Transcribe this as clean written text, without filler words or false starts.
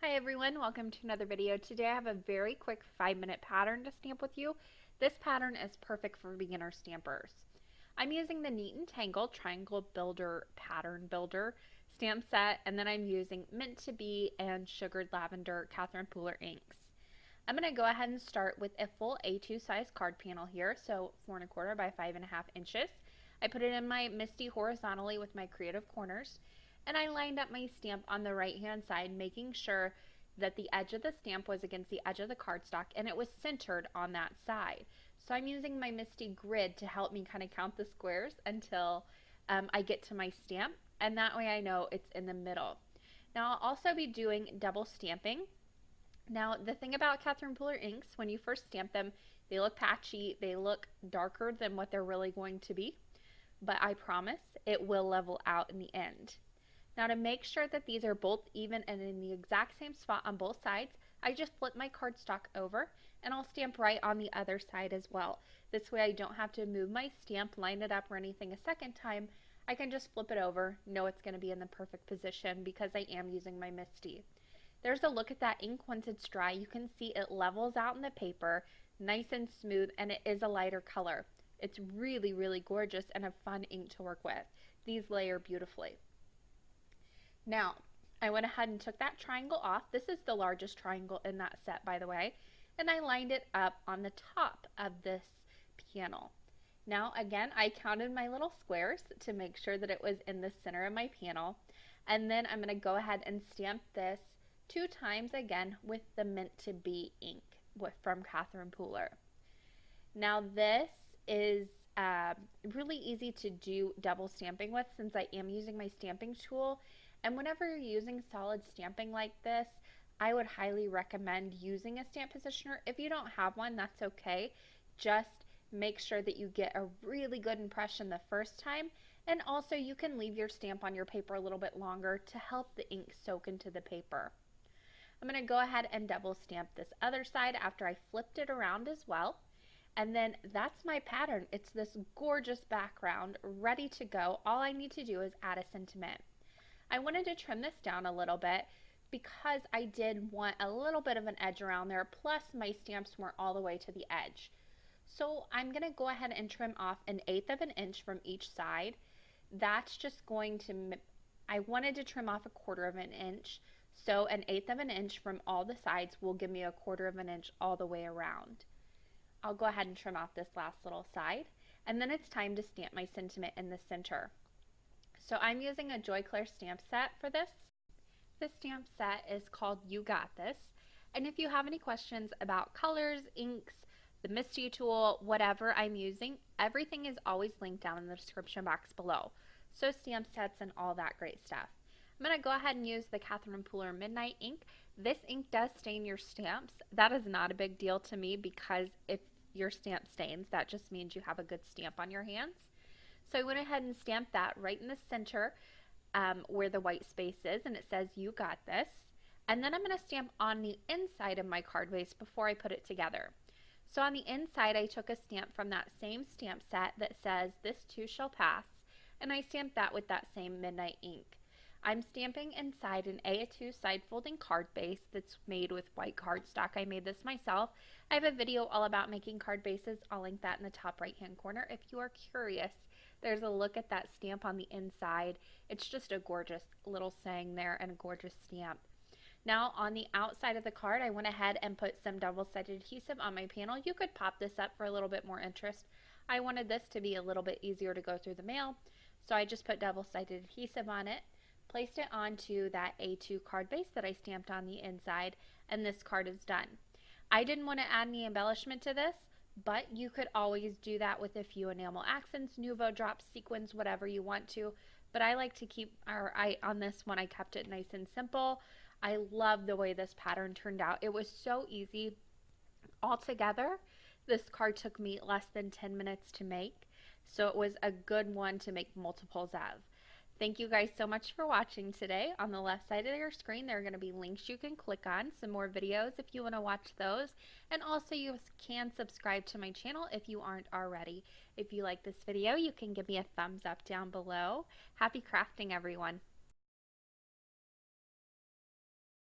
Hi everyone, welcome to another video. Today I have a very quick 5-minute pattern to stamp with you. This pattern is perfect for beginner stampers. I'm using the Neat and Tangle Triangle Builder Pattern Builder stamp set, and then I'm using Mint to Be and Sugared Lavender Catherine Pooler inks. I'm going to go ahead and start with a full A2 size card panel here, so 4 1/4 by 5.5 inches. I put it in my MISTI horizontally with my creative corners, and I lined up my stamp on the right hand side, making sure that the edge of the stamp was against the edge of the cardstock and it was centered on that side. So I'm using my MISTI grid to help me kind of count the squares until I get to my stamp, and that way I know it's in the middle. Now I'll also be doing double stamping. Now the thing about Catherine Pooler inks, when you first stamp them, they look patchy, they look darker than what they're really going to be, but I promise it will level out in the end. Now to make sure that these are both even and in the exact same spot on both sides, I just flip my cardstock over and I'll stamp right on the other side as well. This way I don't have to move my stamp, line it up or anything a second time. I can just flip it over, know it's going to be in the perfect position because I am using my MISTI. There's a look at that ink once it's dry. You can see it levels out in the paper, nice and smooth, and it is a lighter color. It's really, really gorgeous and a fun ink to work with. These layer beautifully. Now, I went ahead and took that triangle off. This is the largest triangle in that set, by the way, and I lined it up on the top of this panel. Now, again, I counted my little squares to make sure that it was in the center of my panel, and then I'm going to go ahead and stamp this 2 times again with the Mint to Be ink from Catherine Pooler. Now, this is really easy to do double stamping with since I am using my stamping tool. And whenever you're using solid stamping like this, I would highly recommend using a stamp positioner. If you don't have one, that's okay. Just make sure that you get a really good impression the first time, and also you can leave your stamp on your paper a little bit longer to help the ink soak into the paper. I'm going to go ahead and double stamp this other side after I flipped it around as well. And then that's my pattern. It's this gorgeous background ready to go. All I need to do is add a sentiment. I wanted to trim this down a little bit because I did want a little bit of an edge around there, plus my stamps weren't all the way to the edge. So I'm going to go ahead and trim off 1/8 of an inch from each side. That's just going to, I wanted to trim off 1/4 of an inch, so 1/8 of an inch from all the sides will give me 1/4 of an inch all the way around. I'll go ahead and trim off this last little side, and then it's time to stamp my sentiment in the center. So I'm using a Joy Claire stamp set for this. This stamp set is called You Got This. And if you have any questions about colors, inks, the MISTI tool, whatever I'm using, everything is always linked down in the description box below. So stamp sets and all that great stuff. I'm going to go ahead and use the Catherine Pooler Midnight ink. This ink does stain your stamps. That is not a big deal to me because if your stamp stains, that just means you have a good stamp on your hands. So I went ahead and stamped that right in the center where the white space is, and it says You Got This. And then I'm going to stamp on the inside of my card base before I put it together. So on the inside, I took a stamp from that same stamp set that says This Too Shall Pass, and I stamped that with that same Midnight ink. I'm stamping inside an A2 side folding card base that's made with white cardstock. I made this myself. I have a video all about making card bases. I'll link that in the top right hand corner if you are curious. There's a look at that stamp on the inside. It's just a gorgeous little saying there and a gorgeous stamp. Now on the outside of the card, I went ahead and put some double-sided adhesive on my panel. You could pop this up for a little bit more interest. I wanted this to be a little bit easier to go through the mail, so I just put double-sided adhesive on it, placed it onto that A2 card base that I stamped on the inside, and this card is done. I didn't want to add any embellishment to this, but you could always do that with a few enamel accents, nouveau drops, sequins, whatever you want to. But I like to keep, on this one I kept it nice and simple. I love the way this pattern turned out. It was so easy. Altogether, this card took me less than 10 minutes to make, so it was a good one to make multiples of. Thank you guys so much for watching today. On the left side of your screen, there are going to be links you can click on, some more videos if you want to watch those, and also you can subscribe to my channel if you aren't already. If you like this video, you can give me a thumbs up down below. Happy crafting, everyone.